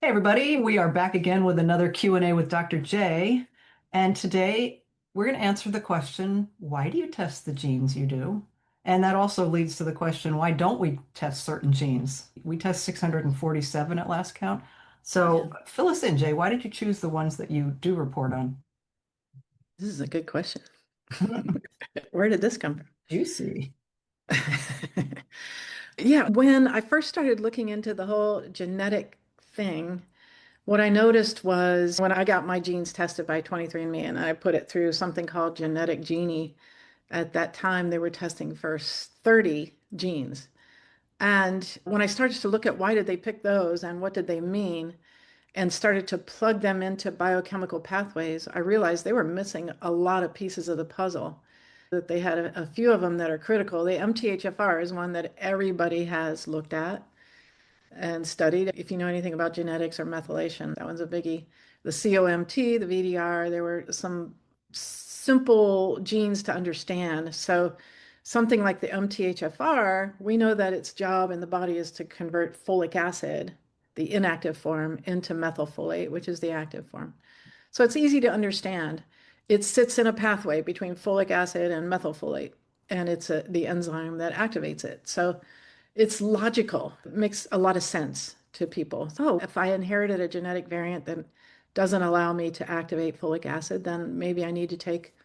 Hey everybody, we are back again with another Q&A with Dr. J. And today we're going to answer the question, why do you test the genes you do? And that also leads to the question, why don't we test certain genes? We test 647 at last count. Yeah, So fill us in, Jay. Why did you choose the ones that you do report on? this is a good question. Where did this come Juicy. from? Yeah, when I first started looking into the whole genetic thing, what I noticed was when I got my genes tested by 23andMe and I put it through something called Genetic Genie, at that time they were testing for 30 genes. And when I started to look at why did they pick those and what did they mean, and started to plug them into biochemical pathways, I realized they were missing a lot of pieces of the puzzle. That they had a few of them that are critical. The MTHFR is one that everybody has looked at and studied. If you know anything about genetics or methylation, that one's a biggie. The COMT, the VDR, there were some simple genes to understand. So something like the MTHFR, we know that its job in the body is to convert folic acid, the inactive form, into methylfolate, which is the active form. So it's easy to understand. It sits in a pathway between folic acid and methylfolate, and it's the enzyme that activates it. So it's logical. It makes a lot of sense to people. So if I inherited a genetic variant that doesn't allow me to activate folic acid, then maybe I need to take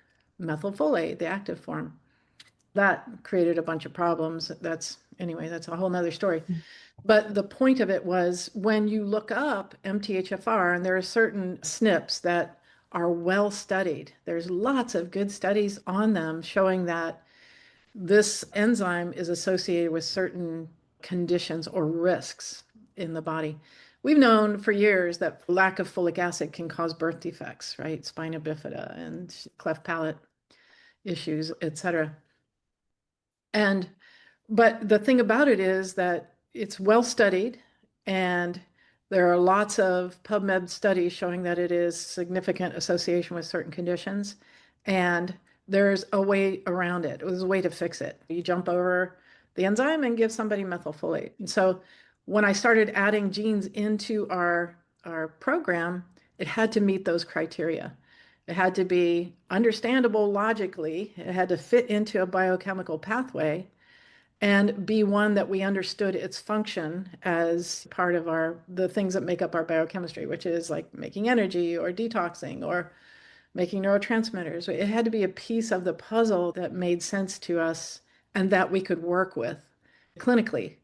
methylfolate, the active form. That created a bunch of problems. That's a whole nother story. But the point of it was when you look up MTHFR, and there are certain SNPs that are well studied, there's lots of good studies on them showing that this enzyme is associated with certain conditions or risks in the body. We've known for years that lack of folic acid can cause birth defects, right? Spina bifida and cleft palate issues, etc. And but the thing about it is that it's well studied, and there are lots of PubMed studies showing that it is significant association with certain conditions, and there's a way around it. There's a way to fix it. You jump over the enzyme and give somebody methylfolate. And so when I started adding genes into our program, it had to meet those criteria. It had to be understandable logically. It had to fit into a biochemical pathway and be one that we understood its function as part of the things that make up our biochemistry, which is like making energy or detoxing or making neurotransmitters. It had to be a piece of the puzzle that made sense to us and that we could work with clinically.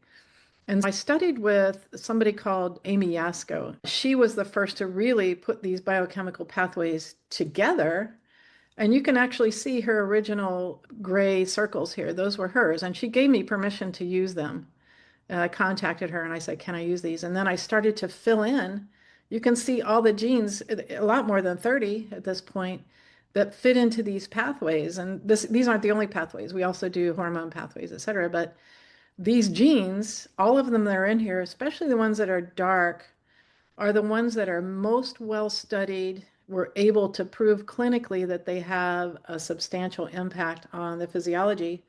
And I studied with somebody called Amy Yasko. She was the first to really put these biochemical pathways together, and you can actually see her original gray circles here. Those were hers. And she gave me permission to use them. And I contacted her and I said, can I use these? And then I started to fill in. You can see all the genes, a lot more than 30 at this point, that fit into these pathways. And these aren't the only pathways. We also do hormone pathways, et cetera. But these genes, all of them that are in here, especially the ones that are dark, are the ones that are most well studied. We're able to prove clinically that they have a substantial impact on the physiology,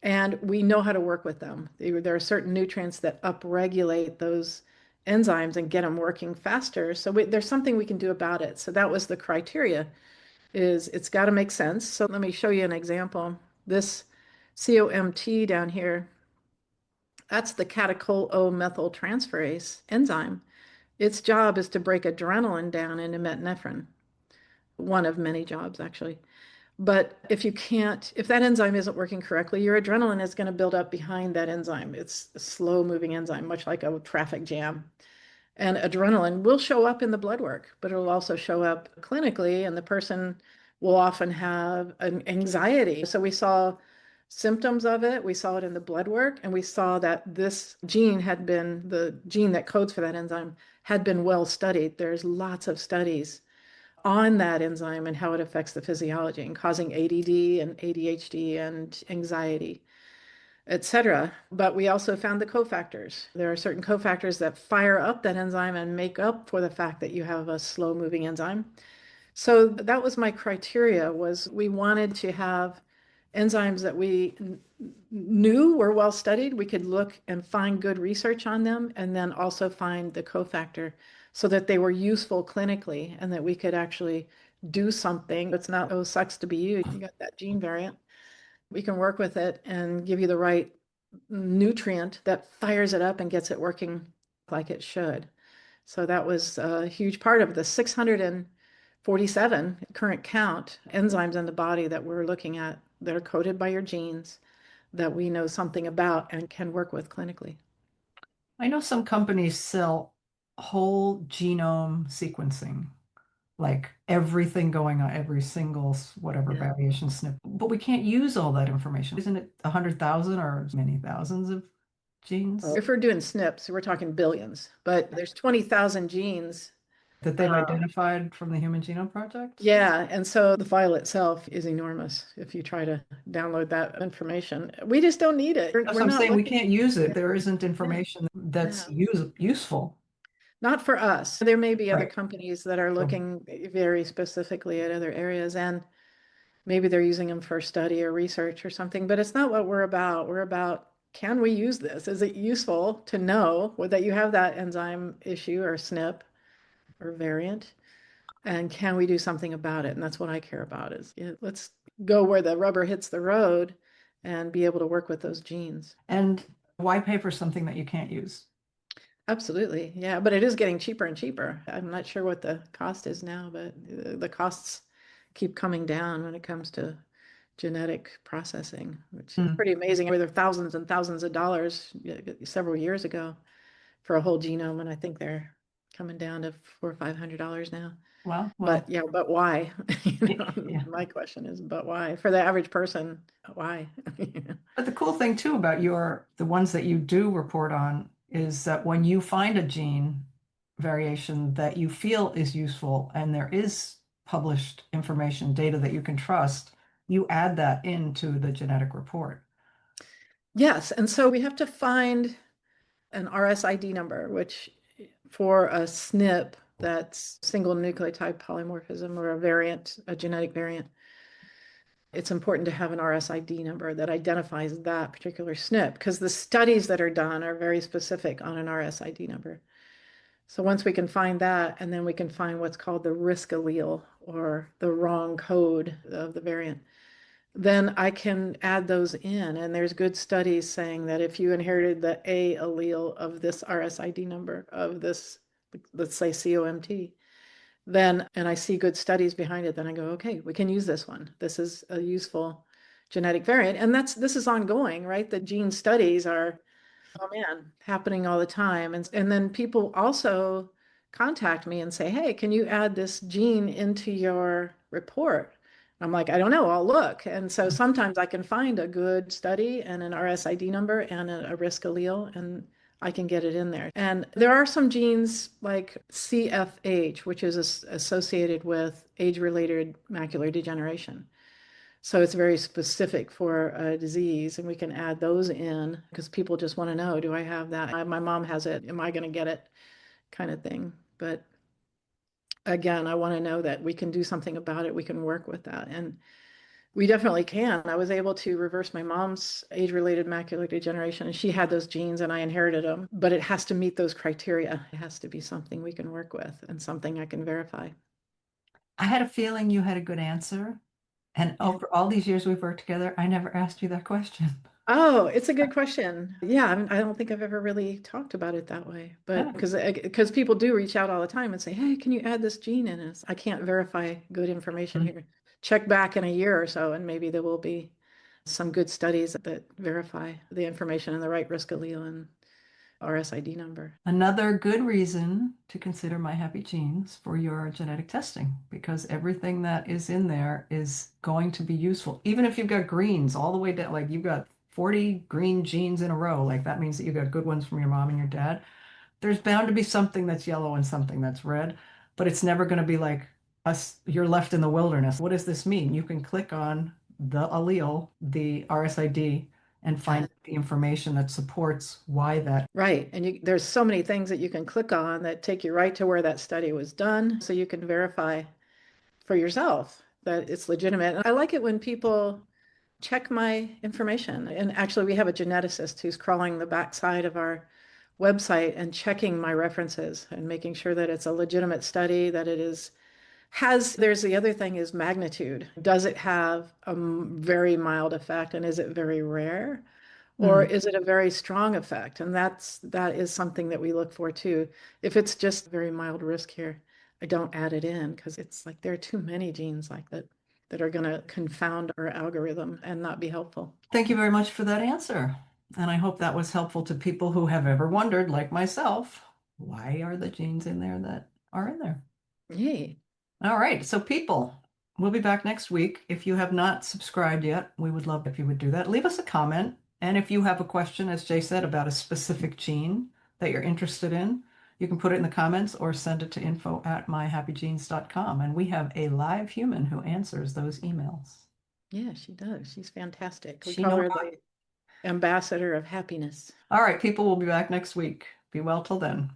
and we know how to work with them. There are certain nutrients that upregulate those enzymes and get them working faster. So there's something we can do about it. So that was the criteria, is it's got to make sense. So let me show you an example. This COMT down here, that's the catechol-O-methyltransferase enzyme. Its job is to break adrenaline down into metnephrine, one of many jobs, actually. But if that enzyme isn't working correctly, your adrenaline is going to build up behind that enzyme. It's a slow moving enzyme, much like a traffic jam. And adrenaline will show up in the blood work, but it'll also show up clinically, and the person will often have an anxiety. So we saw symptoms of it. We saw it in the blood work, and we saw that this gene the gene that codes for that enzyme had been well studied. There's lots of studies on that enzyme and how it affects the physiology and causing ADD and ADHD and anxiety, etc. But we also found the cofactors. There are certain cofactors that fire up that enzyme and make up for the fact that you have a slow moving enzyme. So that was my criteria, was we wanted to have enzymes that we knew were well studied. We could look and find good research on them and then also find the cofactor so that they were useful clinically and that we could actually do something. It's not, oh, sucks to be you. You got that gene variant. We can work with it and give you the right nutrient that fires it up and gets it working like it should. So that was a huge part of the 647 current count enzymes in the body that we're looking at that are coded by your genes that we know something about and can work with clinically. I know some companies sell whole genome sequencing, like everything going on, every single whatever Yeah. variation SNP. But we can't use all that information. Isn't it 100,000 or many thousands of genes If we're doing SNPs, we're talking billions, but there's 20,000 genes. that they've identified from the Human Genome Project? Yeah, and so the file itself is enormous if you try to download that information. We just don't need it. That's We're what I'm not saying. We looking. can't use it. There isn't Yeah, information that's no. useful. Not for us. There may be other Right. companies that are So, looking very specifically at other areas, and maybe they're using them for study or research or something, but it's not what we're about. We're about, can we use this? Is it useful to know that you have that enzyme issue or SNP or variant? And can we do something about it? And that's what I care about is let's go where the rubber hits the road and be able to work with those genes. and why pay for something that you can't use? Absolutely. Yeah, but it is getting cheaper and cheaper. I'm not sure what the cost is now, but the costs keep coming down when it comes to genetic processing, which is Hmm. pretty amazing. There were thousands and thousands of dollars several years ago for a whole genome, and I think they're coming down to $400 or $500 now. Well, But yeah, but why? yeah. My question is, but why? For the average person, why? But the cool thing too about the ones that you do report on is that when you find a gene variation that you feel is useful and there is published information, data that you can trust, you add that into the genetic report. Yes, and so we have to find an RSID number, which for a SNP, that's single nucleotide polymorphism or a variant, a genetic variant, it's important to have an RSID number that identifies that particular SNP because the studies that are done are very specific on an RSID number. So once we can find that, and then we can find what's called the risk allele or the wrong code of the variant, then I can add those in. And there's good studies saying that if you inherited the A allele of this RSID number of this, let's say COMT, then, and I see good studies behind it, then I go, okay, we can use this one. This is a useful genetic variant. And this is ongoing, right? The gene studies are, oh man, happening all the time. And then people also contact me and say, hey, can you add this gene into your report? I'm like, I don't know, I'll look. And so sometimes I can find a good study and an RSID number and a risk allele, and I can get it in there. And there are some genes like CFH, which is associated with age-related macular degeneration. So it's very specific for a disease, and we can add those in because people just want to know, do I have that? My mom has it. Am I going to get it? Kind of thing. But again, I want to know that we can do something about it. We can work with that. And we definitely can. I was able to reverse my mom's age-related macular degeneration, and she had those genes, and I inherited them. But it has to meet those criteria. It has to be something we can work with and something I can verify. I had a feeling you had a good answer. And Yeah. over all these years we've worked together, I never asked you that question. Oh, it's a good question. Yeah, I don't think I've ever really talked about it that way, but Yeah. because people do reach out all the time and say, "Hey, can you add this gene in us?" I can't verify good information Mm. here. Check back in a year or so, and maybe there will be some good studies that verify the information and the right risk allele and RSID number. Another good reason to consider My Happy Genes for your genetic testing, because everything that is in there is going to be useful. Even if you've got greens all the way down, like you've got 40 green genes in a row, like that means that you got good ones from your mom and your dad. There's bound to be something that's yellow and something that's red, but it's never going to be like us, you're left in the wilderness. What does this mean? You can click on the allele, the RSID, and find the information that supports why that. Right. And there's so many things that you can click on that take you right to where that study was done. So you can verify for yourself that it's legitimate. And I like it when people check my information. And actually, we have a geneticist who's crawling the backside of our website and checking my references and making sure that it's a legitimate study, that it is there's the other thing is magnitude. Does it have a very mild effect and is it very rare? Or Hmm. is it a very strong effect? And that is something that we look for too. If it's just very mild risk here, I don't add it in because it's like there are too many genes like that are going to confound our algorithm and not be helpful. Thank you very much for that answer. And I hope that was helpful to people who have ever wondered, like myself, why are the genes in there that are in there? Yay. All right, so people, we'll be back next week. If you have not subscribed yet, we would love if you would do that. Leave us a comment. And if you have a question, as Jay said, about a specific gene that you're interested in, you can put it in the comments or send it to info@myhappygenes.com. And we have a live human who answers those emails. Yeah, she does. She's fantastic. We She call knows. her the ambassador of happiness. All right, people, we'll be back next week. Be well till then.